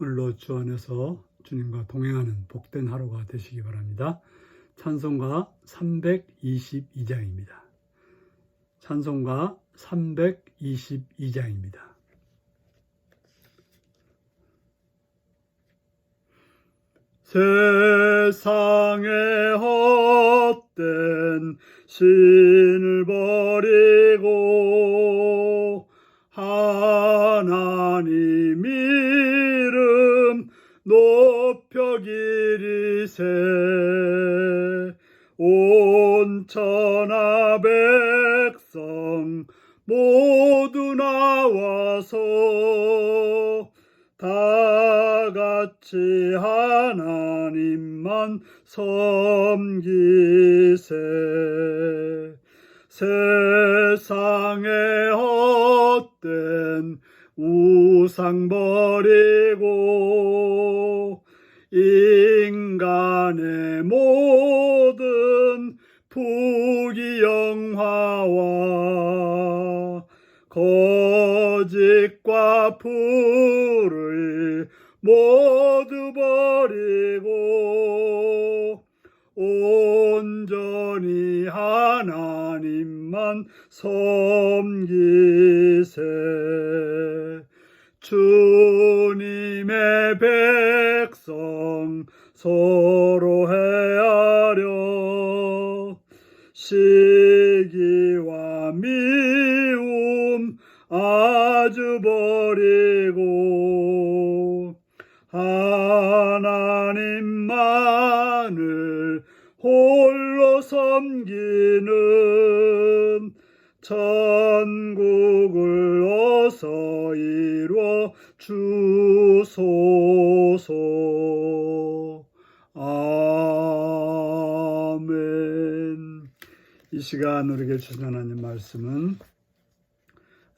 오늘로 주 안에서 주님과 동행하는 복된 하루가 되시기 바랍니다. 찬송가 322장입니다. 찬송가 322장입니다. 세상의 헛된 신을 버리고 하나님 이름 높여 기리세. 온 천하 백성 모두 나와서 다 같이 하나님만 섬기세. 세상의 헛된 우상 버리고 인간의 모든 부귀영화와 거짓과 불을 모두 버리고 온전히 하나님만 섬기세. 주님의 백성 서로 헤아려 시기와 미움 아주 버리고 하나님만을 홀로 섬기는 천국을 어서 이루어 주소서. 아멘. 이 시간 우리에게 주신 하나님 말씀은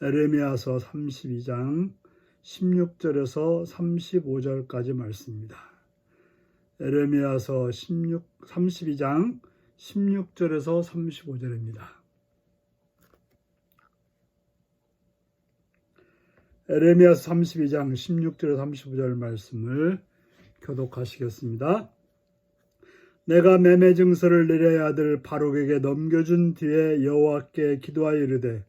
에레미야서 32장 16절에서 35절까지 말씀입니다. 에레미야서 32장 16절에서 35절입니다. 에레미야서 32장 16절에서 35절 말씀을 교독하시겠습니다. 내가 매매 증서를 내려의 아들 바룩에게 넘겨준 뒤에 여호와께 기도하여 이르되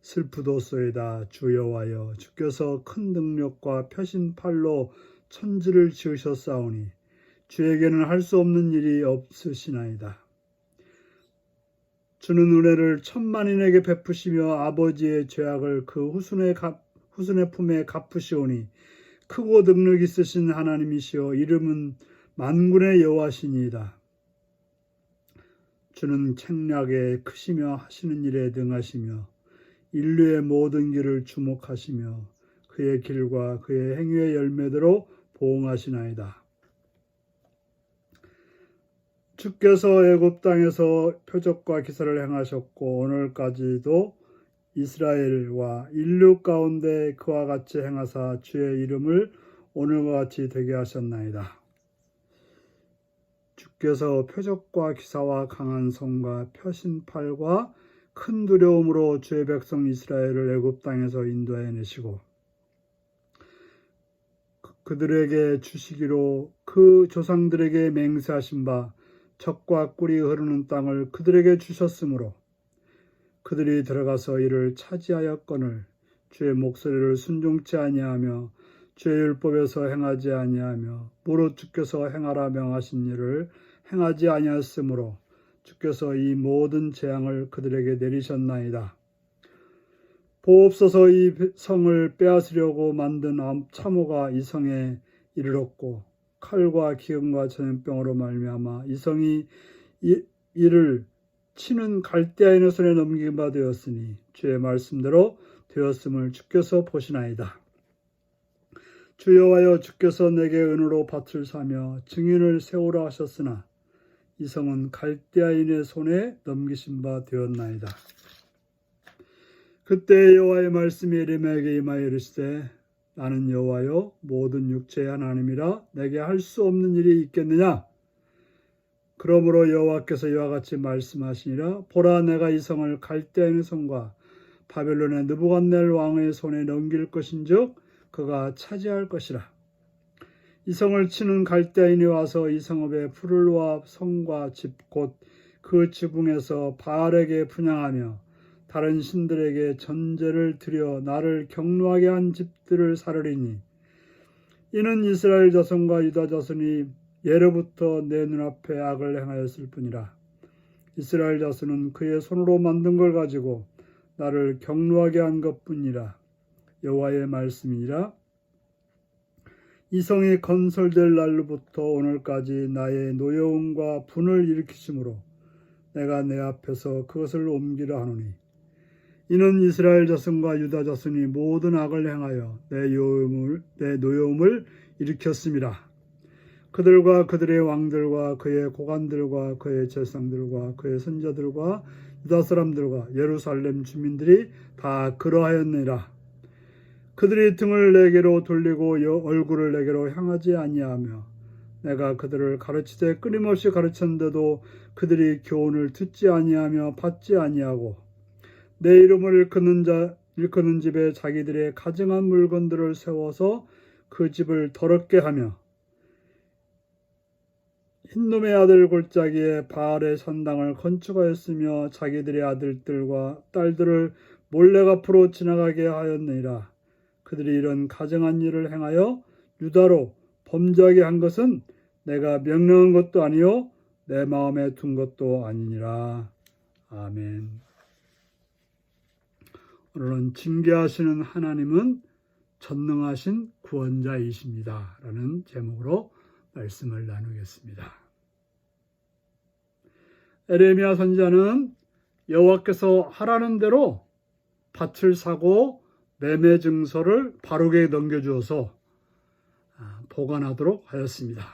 슬프도소이다. 주 여호와여, 주께서 큰 능력과 펴신 팔로 천지를 지으셨사오니 주에게는 할 수 없는 일이 없으시나이다. 주는 은혜를 천만인에게 베푸시며 아버지의 죄악을 그 후손의 품에 갚으시오니 크고 능력 있으신 하나님이시여 이름은 만군의 여호와시니이다. 주는 책략에 크시며 하시는 일에 능하시며 인류의 모든 길을 주목하시며 그의 길과 그의 행위의 열매대로 보응하시나이다. 주께서 애굽 땅에서 표적과 기사를 행하셨고 오늘까지도 이스라엘과 인류 가운데 그와 같이 행하사 주의 이름을 오늘과 같이 되게 하셨나이다. 주께서 표적과 기사와 강한 손과 펴신 팔과 큰 두려움으로 주의 백성 이스라엘을 애굽 땅에서 인도해 내시고 그들에게 주시기로 그 조상들에게 맹세하신 바 젖과 꿀이 흐르는 땅을 그들에게 주셨으므로 그들이 들어가서 이를 차지하였거늘 주의 목소리를 순종치 아니하며 주의 율법에서 행하지 아니하며 무릇 주께서 행하라 명하신 일을 행하지 아니하였으므로 주께서 이 모든 재앙을 그들에게 내리셨나이다. 보옵소서, 이 성을 빼앗으려고 만든 참호가 이 성에 이르렀고 칼과 기근과 전염병으로 말미암아 이 성이 이를 치는 갈대아인의 손에 넘긴 바 되었으니 주의 말씀대로 되었음을 주께서 보시나이다. 주 여호와여, 주께서 내게 은으로 밭을 사며 증인을 세우라 하셨으나 이 성은 갈대아인의 손에 넘기신 바 되었나이다. 그때 여호와의 말씀이 에레미야에게 임하여 이르시되 나는 여호와여 모든 육체의 하나님이라 내게 할 수 없는 일이 있겠느냐. 그러므로 여호와께서 이와 같이 말씀하시니라. 보라, 내가 이 성을 갈대아인의 손과 바벨론의 느부갓네살 왕의 손에 넘길 것인즉 그가 차지할 것이라. 이 성을 치는 갈대인이 와서 이 성읍에 풀을 놓아 성과 집 곧 그 지붕에서 바알에게 분향하며 다른 신들에게 전제를 드려 나를 경노하게 한 집들을 사르리니 이는 이스라엘 자손과 유다 자손이 예로부터 내 눈앞에 악을 행하였을 뿐이라. 이스라엘 자손은 그의 손으로 만든 걸 가지고 나를 경노하게 한 것뿐이라. 여호와의 말씀이니라. 이 성이 건설될 날로부터 오늘까지 나의 노여움과 분을 일으키심으로 내가 내 앞에서 그것을 옮기려 하노니 이는 이스라엘 자손과 유다 자손이 모든 악을 행하여 내 노여움을 일으켰음이라. 그들과 그들의 왕들과 그의 고관들과 그의 제사장들과 그의 선자들과 유다 사람들과 예루살렘 주민들이 다 그러하였느니라. 그들이 등을 내게로 돌리고 얼굴을 내게로 향하지 아니하며 내가 그들을 가르치되 끊임없이 가르쳤는데도 그들이 교훈을 듣지 아니하며 받지 아니하고 내 이름을 일컫는 집에 자기들의 가증한 물건들을 세워서 그 집을 더럽게 하며 흰놈의 아들 골짜기에 바알의 산당을 건축하였으며 자기들의 아들들과 딸들을 몰래 앞으로 지나가게 하였느니라. 그들이 이런 가증한 일을 행하여 유다로 범죄하게 한 것은 내가 명령한 것도 아니요 내 마음에 둔 것도 아니니라. 아멘. 오늘은 징계하시는 하나님은 전능하신 구원자이십니다 라는 제목으로 말씀을 나누겠습니다. 에레미야 선지자는 여호와께서 하라는 대로 밭을 사고 매매 증서를 바룩에게 넘겨주어서 보관하도록 하였습니다.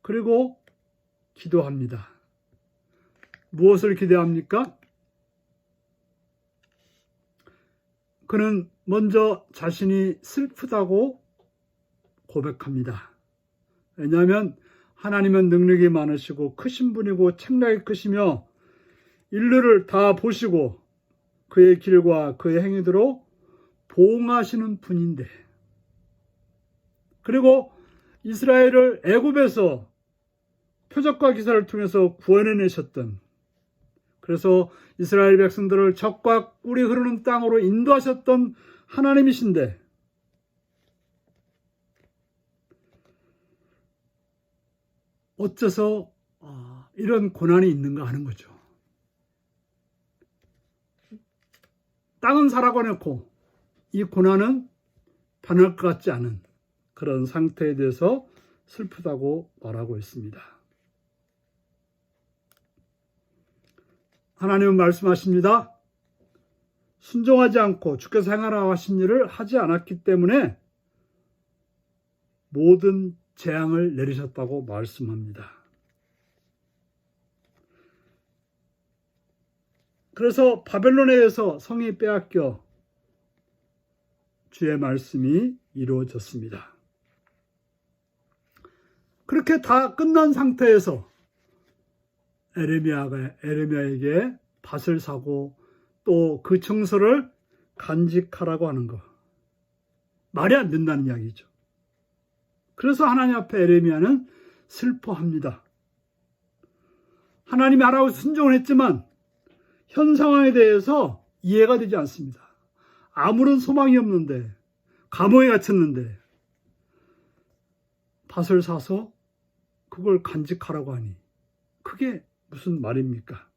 그리고 기도합니다. 무엇을 기도합니까? 그는 먼저 자신이 슬프다고 고백합니다. 왜냐하면 하나님은 능력이 많으시고 크신 분이고 책략이 크시며 인류를 다 보시고 그의 길과 그의 행위대로 보응하시는 분인데, 그리고 이스라엘을 애굽에서 표적과 기사를 통해서 구원해내셨던, 그래서 이스라엘 백성들을 적과 꿀이 흐르는 땅으로 인도하셨던 하나님이신데 어째서 이런 고난이 있는가 하는 거죠. 땅은 사라고 해놓고 이 고난은 변할 것 같지 않은 그런 상태에 대해서 슬프다고 말하고 있습니다. 하나님은 말씀하십니다. 순종하지 않고 주께서 행하라 하신 일을 하지 않았기 때문에 모든 재앙을 내리셨다고 말씀합니다. 그래서 바벨론에 의해서 성이 빼앗겨 주의 말씀이 이루어졌습니다. 그렇게 다 끝난 상태에서 에레미야에게 밭을 사고 또 그 청소를 간직하라고 하는 거, 말이 안 된다는 이야기죠. 그래서 하나님 앞에 에레미야는 슬퍼합니다. 하나님이 하라고 순종을 했지만 현 상황에 대해서 이해가 되지 않습니다. 아무런 소망이 없는데, 감옥에 갇혔는데 밭을 사서 그걸 간직하라고 하니 그게 무슨 말입니까?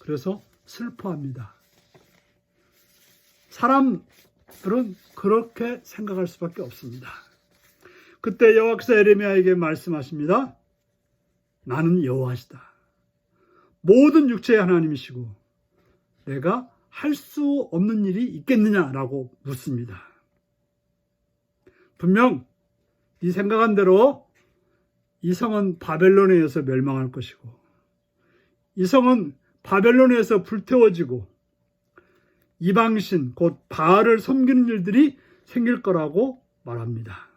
그래서 슬퍼합니다. 사람들은 그렇게 생각할 수밖에 없습니다. 그때 여호와께서 에레미야에게 말씀하십니다. 나는 여호와시다. 모든 육체의 하나님이시고 내가 할 수 없는 일이 있겠느냐라고 묻습니다. 분명 네 생각한 대로 이 성은 바벨론에 의해서 멸망할 것이고 이 성은 바벨론에 의해서 불태워지고 이방신 곧 바알을 섬기는 일들이 생길 거라고 말합니다.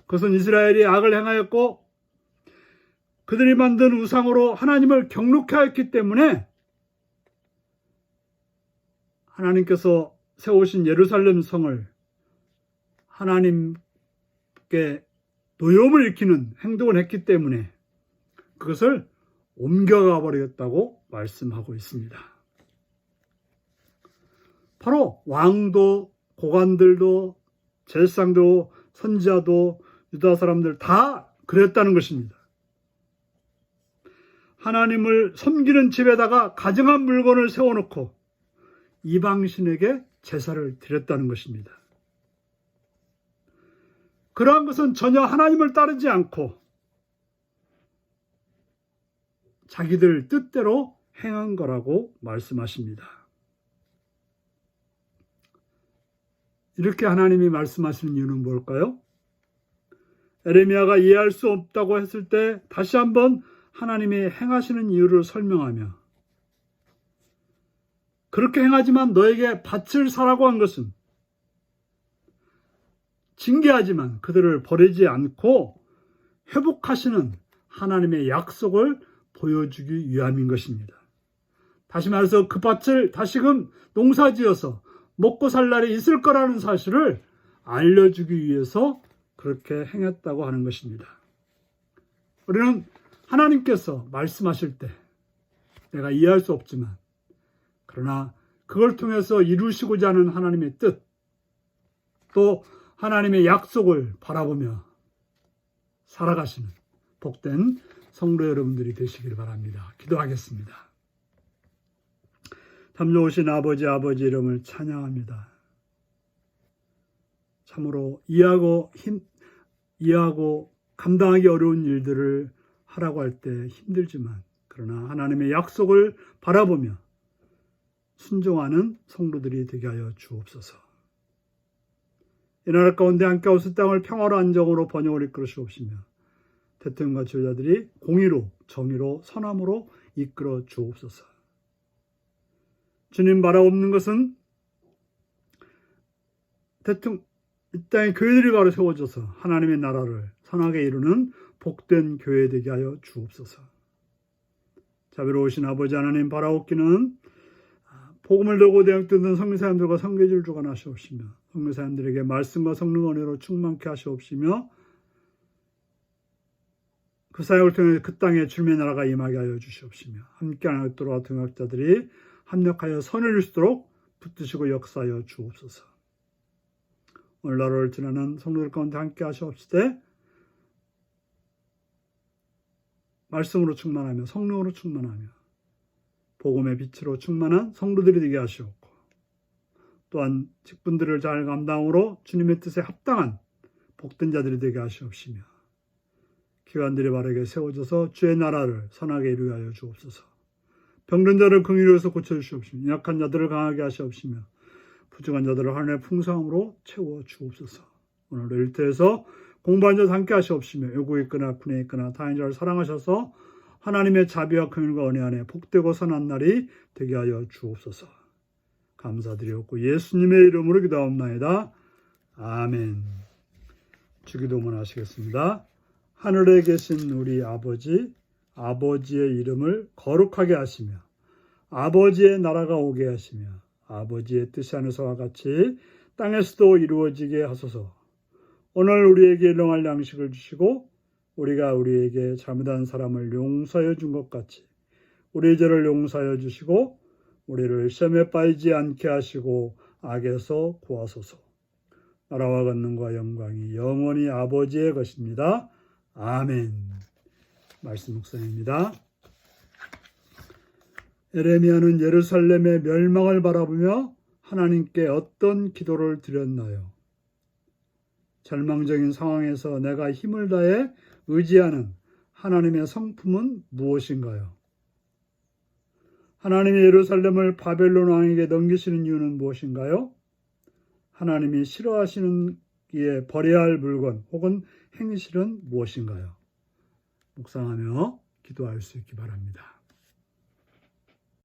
그것은 이스라엘이 악을 행하였고 그들이 만든 우상으로 하나님을 경록케 하였기 때문에 하나님께서 세우신 예루살렘 성을 하나님 하나님께 노여움을 일으키는 행동을 했기 때문에 그것을 옮겨가 버리겠다고 말씀하고 있습니다. 바로 왕도 고관들도 제사장도 선지자도 유다 사람들 다 그랬다는 것입니다. 하나님을 섬기는 집에다가 가증한 물건을 세워놓고 이방신에게 제사를 드렸다는 것입니다. 그러한 것은 전혀 하나님을 따르지 않고 자기들 뜻대로 행한 거라고 말씀하십니다. 이렇게 하나님이 말씀하시는 이유는 뭘까요? 에레미야가 이해할 수 없다고 했을 때 다시 한번 하나님이 행하시는 이유를 설명하며 그렇게 행하지만 너에게 밭을 사라고 한 것은 징계하지만 그들을 버리지 않고 회복하시는 하나님의 약속을 보여주기 위함인 것입니다. 다시 말해서 그 밭을 다시금 농사지어서 먹고 살 날이 있을 거라는 사실을 알려주기 위해서 그렇게 행했다고 하는 것입니다. 우리는 하나님께서 말씀하실 때 내가 이해할 수 없지만 그러나 그걸 통해서 이루시고자 하는 하나님의 뜻 또 하나님의 약속을 바라보며 살아가시는 복된 성도 여러분들이 되시길 바랍니다. 기도하겠습니다. 참 좋으신 아버지 이름을 찬양합니다. 참으로 이해하고 감당하기 어려운 일들을 하라고 할 때 힘들지만 그러나 하나님의 약속을 바라보며 순종하는 성도들이 되게 하여 주옵소서. 이 나라 가운데 함께 하우스 땅을 평화로 안정으로 번영을 이끌으시옵시며 대통령과 지도자들이 공의로 정의로 선함으로 이끌어 주옵소서. 주님 바라옵는 것은 이 땅에 교회들이 바로 세워져서 하나님의 나라를 선하게 이루는 복된 교회 되게 하여 주옵소서. 자비로우신 아버지 하나님 바라옵기는 복음을 들고 대학 듣는 성교사님들과 성교지를 주관하시옵시며 성교사님들에게 말씀과 성령 은혜로 충만케 하시옵시며 그 사역을 통해 그 땅에 주님의 나라가 임하게 하여 주시옵시며 함께하는 또라 동역자들이 합력하여 선을 이루시도록 붙드시고 역사하여 주옵소서. 오늘 하루를 지나는 성도들 가운데 함께 하시옵시되 말씀으로 충만하며 성령으로 충만하며 복음의 빛으로 충만한 성도들이 되게 하시옵고 또한 직분들을 잘 감당으로 주님의 뜻에 합당한 복된 자들이 되게 하시옵시며 기관들이 바르게 세워져서 주의 나라를 선하게 이루게 하여 주옵소서. 병든 자를 긍휼히 고쳐주시옵시며 약한 자들을 강하게 하시옵시며 부족한 자들을 하늘의 풍성함으로 채워 주옵소서. 오늘 일터에서 공부하는 자 함께 하시옵시며 외국에 있거나 군에 있거나 다른 자를 사랑하셔서 하나님의 자비와 긍휼과 은혜 안에 복되고 선한 날이 되게 하여 주옵소서. 감사드리옵고 예수님의 이름으로 기도하옵나이다. 아멘. 주기도문 하시겠습니다. 하늘에 계신 우리 아버지, 아버지의 이름을 거룩하게 하시며 아버지의 나라가 오게 하시며 아버지의 뜻이 하늘에서와 같이 땅에서도 이루어지게 하소서. 오늘 우리에게 일용할 양식을 주시고 우리가 우리에게 잘못한 사람을 용서하여 준 것 같이 우리의 죄를 용서하여 주시고 우리를 시험에 빠지지 않게 하시고 악에서 구하소서. 나라와 권능과 영광이 영원히 아버지의 것입니다. 아멘. 말씀 묵상입니다. 에레미야는 예루살렘의 멸망을 바라보며 하나님께 어떤 기도를 드렸나요? 절망적인 상황에서 내가 힘을 다해 의지하는 하나님의 성품은 무엇인가요? 하나님이 예루살렘을 바벨론 왕에게 넘기시는 이유는 무엇인가요? 하나님이 싫어하시는 버려야 할 물건 혹은 행실은 무엇인가요? 묵상하며 기도할 수 있기 바랍니다.